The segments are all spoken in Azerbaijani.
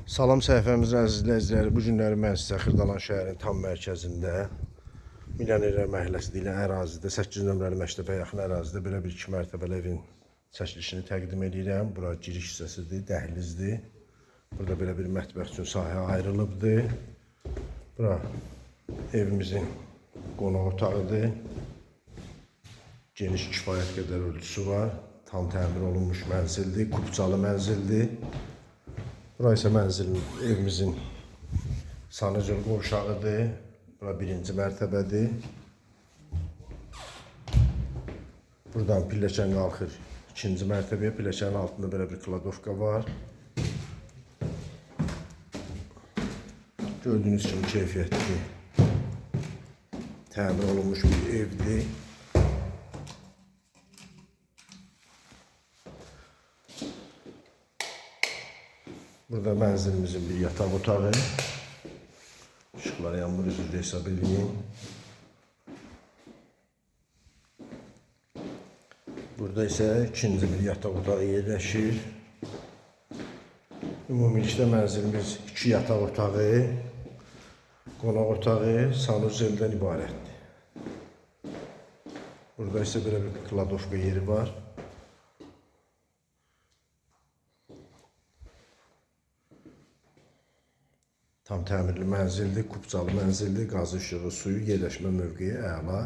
Salam səhifəmizin əziz izləyiciləri, bu günləri mən sizə Xırdalan şəhərinin tam mərkəzində Milyonerlər məhəlləsi deyilən ərazidə 8 nömrəli məktəbə yaxın ərazidə belə bir 2 mərtəbəli evin çəkilişini təqdim edirəm. Bura giriş hissəsidir, dəhlizdir. Burada belə bir mətbəx üçün sahə ayrılıbdır. Bura evimizin qonaq otağıdır. Geniş kifayət qədər ölçüsü var. Tam təmir olunmuş mənzildir, kupçalı mənzildir. Bura isə evimizin sanıcıl qovşağıdır. Bura 1-ci mərtəbədir. Buradan pilləkən qalxır 2-ci mərtəbəyə. Pilləkənin altında belə bir kladovka var. Gördüyünüz kimi keyfiyyətli, təmir olunmuş bir evdir. Burada mənzilimizin bir yataq otağı. Işıqlar yanmır üzrə hesab edin. Burada isə ikinci bir yataq otağı yerləşir. Ümumilikdə mənzilimiz 2 yataq otağı, qonaq otağı, sanuzeldən ibarətdir. Burada isə belə bir kladovka yeri var. Tam təmirli mənzildir, kupçalı mənzildir, qazı işığı, suyu, yerləşmə mövqeyi əla.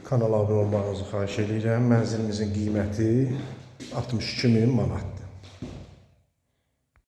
Kanala abunə olmağınızı xahiş edirəm. Mənzilimizin qiyməti 62.000 manatdır.